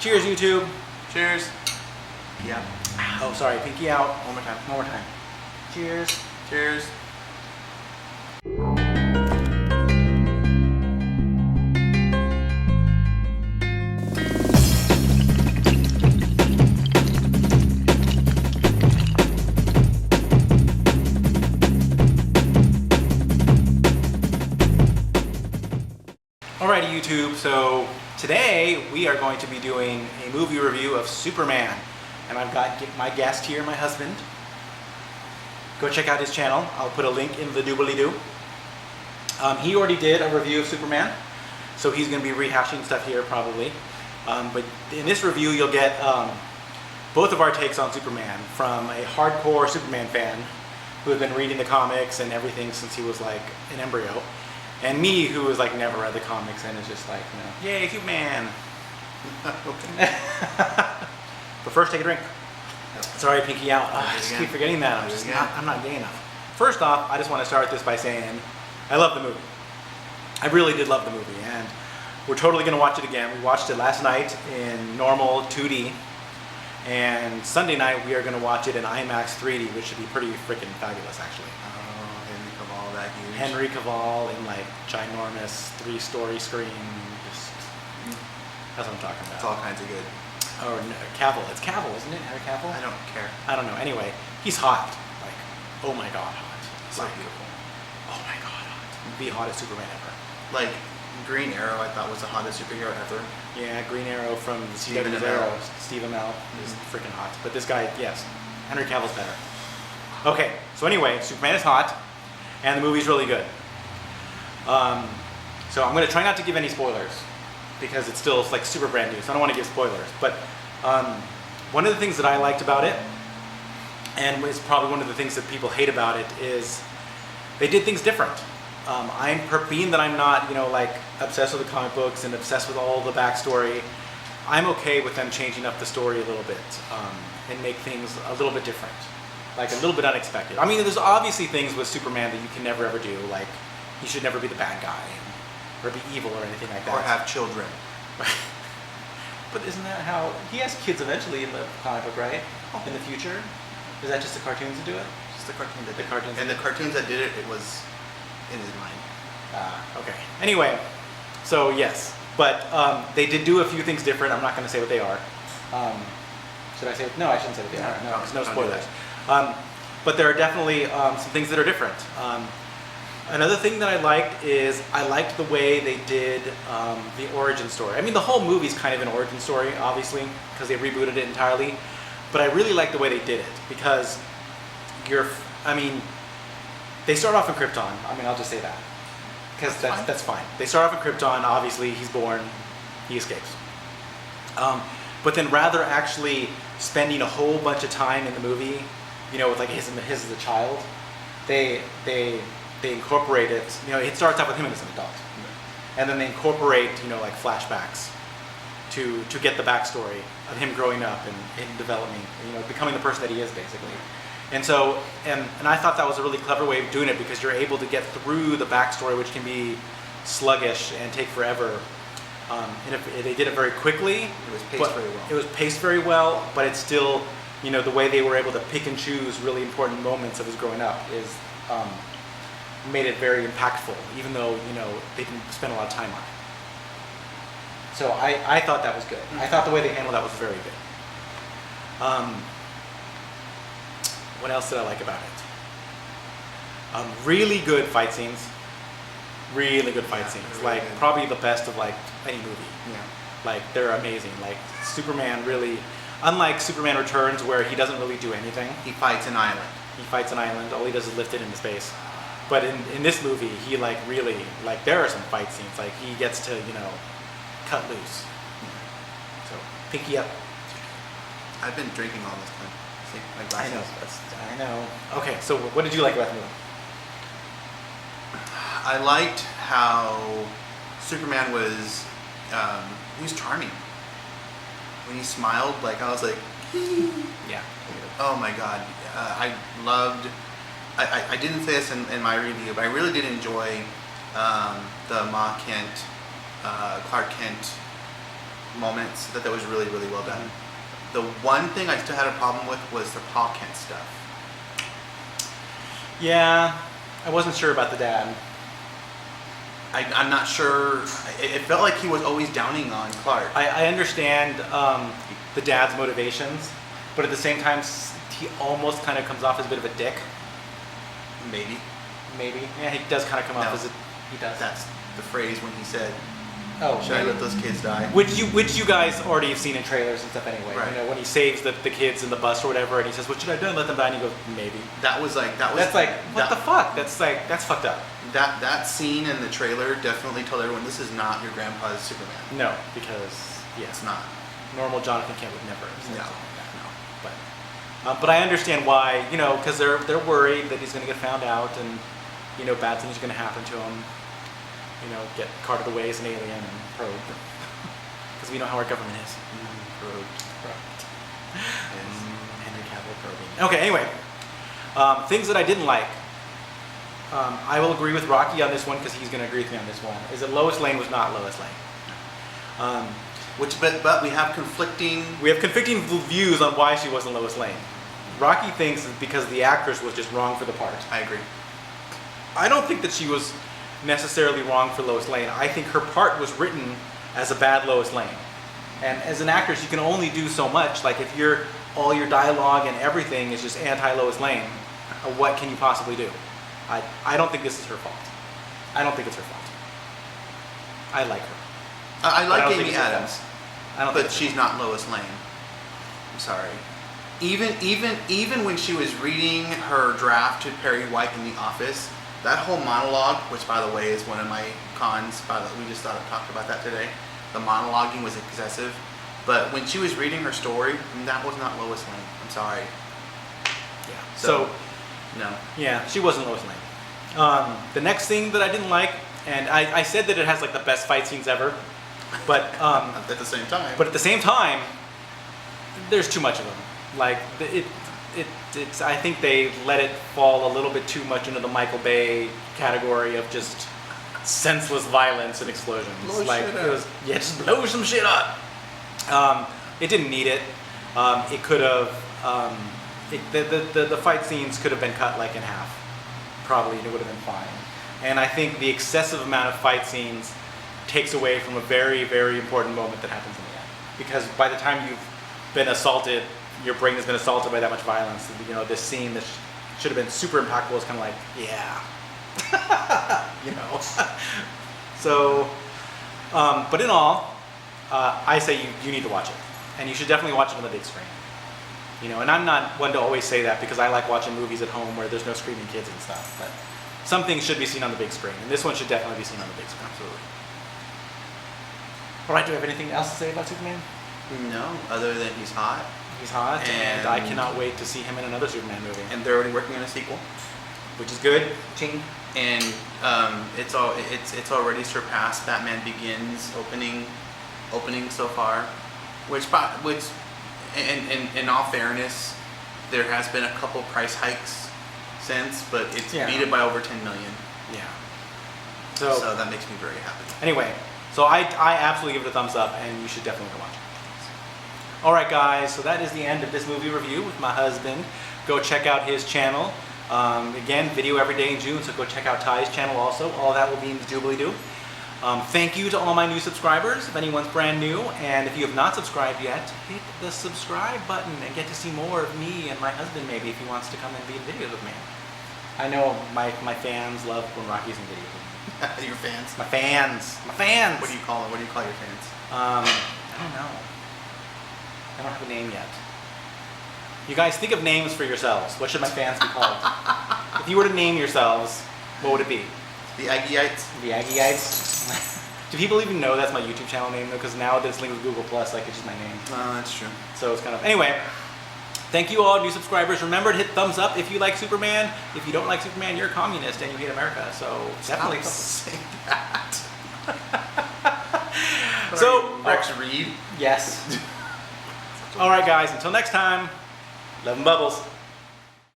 Cheers, YouTube. Cheers. Yeah. Oh, sorry. Pinky out. One more time. One more time. Cheers. Cheers. Alrighty, YouTube. So today we are going to be doing a movie review of Superman. And I've got my guest here, my husband. Go check out his channel. I'll put a link in the doobly-doo. He already did a review of Superman, so he's going to be rehashing stuff here probably. But in this review, you'll get both of our takes on Superman from a hardcore Superman fan who had been reading the comics and everything since he was like an embryo, and me who has like never read the comics and is just like, you know, yay, Superman. Okay. But first, take a drink. Sorry, pinky out. I just keep forgetting that. I'm not gay enough. First off, I just want to start this by saying I love the movie. I really did love the movie, and we're totally going to watch it again. We watched it last night in normal 2D, and Sunday night we are going to watch it in IMAX 3D, which should be pretty freaking fabulous, actually. Oh, Henry Cavill, that huge. Henry Cavill in like ginormous 3-story screen. Just that's what I'm talking about. It's all kinds of good. Or no, Cavill. It's Cavill, isn't it? Henry Cavill? I don't care. I don't know. Anyway, he's hot. Like, oh my god, hot. So Like, beautiful. oh my god, hot. The hottest Superman ever. Like, Green Arrow, I thought was the hottest superhero ever. Yeah, Green Arrow from the Stephen CW's Amell. Arrow. Steve Amell is freaking hot. But this guy, yes, Henry Cavill's better. Okay, so anyway, Superman is hot, and the movie's really good. So I'm going to try not to give any spoilers, because it's still like super brand new, so I don't want to give spoilers. But one of the things that I liked about it, and is probably one of the things that people hate about it, is they did things different. Being that I'm not, you know, like obsessed with the comic books and obsessed with all the backstory, I'm okay with them changing up the story a little bit and make things a little bit different, like a little bit unexpected. I mean, there's obviously things with Superman that you can never ever do, like he should never be the bad guy or be evil or anything like that. Or have children. But isn't that how he has kids eventually in the comic book, right? Oh. In the future, is that just the cartoons that do it? Just the cartoon that The did it. cartoons And that- the cartoons that did it, it was in his mind. Okay. Anyway, so yes, but they did do a few things different. I'm not going to say what they are. Should I say? No, I shouldn't say what they are. No, because no don't do spoilers. But there are definitely some things that are different. Another thing that I liked is I liked the way they did the origin story. I mean, the whole movie's kind of an origin story, obviously, because they rebooted it entirely. But I really like the way they did it, because they start off in Krypton. I mean, I'll just say that, because that's fine. They start off in Krypton. Obviously, he's born, he escapes. But then, rather actually spending a whole bunch of time in the movie, you know, with like his as a child, they incorporate it. You know, it starts off with him as an adult, and then they incorporate, you know, like flashbacks to get the backstory of him growing up and developing, you know, becoming the person that he is, basically. And so, and I thought that was a really clever way of doing it, because you're able to get through the backstory, which can be sluggish and take forever. And if they did it very quickly. It was paced very well. It was paced very well, but it's still, you know, the way they were able to pick and choose really important moments of his growing up is made it very impactful, even though, you know, they didn't spend a lot of time on it. So I thought that was good. I thought the way they handled that was very good. What else did I like about it? Really good fight scenes. Really good fight scenes. Really like good. probably the best of like any movie. Yeah. Like they're amazing. Like Superman really, unlike Superman Returns where he doesn't really do anything. He fights an island. He fights an island. All he does is lift it into space. But in this movie, he like really, like there are some fight scenes. Like he gets to, you know, cut loose. So pinky up. I've been drinking all this time. See, my I glasses. know. I know. Okay, so what did you like about the movie? I liked how Superman was, he was charming. When he smiled, like I was like, Yeah. oh my god. I loved, I didn't say this in my review, but I really did enjoy the Ma Kent, Clark Kent moments that was really, really well done. The one thing I still had a problem with was the Paul Kent stuff. Yeah, I wasn't sure about the dad. I'm not sure. It felt like he was always downing on Clark. I understand the dad's motivations, but at the same time, he almost kind of comes off as a bit of a dick. Maybe. Yeah, he does kind of come off No. as a... He does. That's the phrase when he said, Oh, should I let those kids die? Which you guys already have seen in trailers and stuff anyway. Right. You know, when he saves the kids in the bus or whatever, and he says, "What should I do? Let them die?" And he goes, "Maybe." That's like, what the fuck? That's fucked up. That scene in the trailer definitely told everyone this is not your grandpa's Superman. No, because It's not. normal Jonathan Kent would never have said No. something like that. No. But I understand why. You know, because they're worried that he's going to get found out, and you know, bad things are going to happen to him. You know, get carted away as an alien and probed. Because we know how our government is. Probed. Henry Cavill probing. Okay, anyway. Things that I didn't like. I will agree with Rocky on this one because he's going to agree with me on this one. Is that Lois Lane was not Lois Lane. But we have conflicting. We have conflicting views on why she wasn't Lois Lane. Rocky thinks it's because the actress was just wrong for the part. I agree. I don't think that she was necessarily wrong for Lois Lane. I think her part was written as a bad Lois Lane. And as an actress, you can only do so much. Like if all your dialogue and everything is just anti-Lois Lane, what can you possibly do? I don't think this is her fault. I don't think it's her fault. I like her. I But like don't think Amy it's her Adams, fault. I don't but think she's not Lois Lane. I'm sorry. Even when she was reading her draft to Perry White in the office, that whole monologue, which by the way is one of my cons, we just talked about that today. The monologuing was excessive, but when she was reading her story, that was not Lois Lane. I'm sorry. Yeah. So no. Yeah, she wasn't Lois Lane. The next thing that I didn't like, and I said that it has like the best fight scenes ever, but At the same time. But at the same time, there's too much of them. Like it's. I think they let it fall a little bit too much into the Michael Bay category of just senseless violence and explosions. Blow like shit it up. was, just blow some shit up. It didn't need it. It could have. The fight scenes could have been cut like in half, probably, and it would have been fine. And I think the excessive amount of fight scenes takes away from a very, very important moment that happens in the end. Because by the time you've been assaulted, your brain has been assaulted by that much violence. You know, this scene that should have been super impactful is kind of like, yeah, you know. So, but in all, I say you need to watch it, and you should definitely watch it on the big screen. You know, and I'm not one to always say that because I like watching movies at home where there's no screaming kids and stuff. But some things should be seen on the big screen, and this one should definitely be seen on the big screen. Absolutely. All right, do you have anything else to say about Superman? No, other than he's hot, He's hot, and I And- cannot wait to see him in another Superman movie, and they're already working on a sequel. which is good. Ching. And it's already surpassed Batman Begins opening so far, which in all fairness, there has been a couple price hikes since, but it's Yeah. beat it by over 10 million. Yeah. So that makes me very happy. Anyway, so I absolutely give it a thumbs up, and you should definitely go watch it. All right, guys, so that is the end of this movie review with my husband. Go check out his channel. Again, video every day in June, so go check out Ty's channel also. All that will be in the doobly-doo. Thank you to all my new subscribers, if anyone's brand new. And if you have not subscribed yet, hit the subscribe button and get to see more of me and my husband maybe if he wants to come and be in videos with me. I know my fans love when Rocky's in videos with me. Your fans? My fans! My fans! What do you call them? What do you call your fans? I don't know. I don't have a name yet. You guys think of names for yourselves. What should my fans be called? If you were to name yourselves, what would it be? The Aggieyites? The Aggieyites? Do people even know that's my YouTube channel name though? Because now that it's linked with Google Plus, like it's just my name. No, that's true. So it's kind of... Anyway, thank you all new subscribers. Remember to hit thumbs up if you like Superman. If you don't like Superman, you're a communist and you hate America. So definitely... Stop saying that. So... Rex Reed? Yes. All right, guys. Until next time, love and bubbles.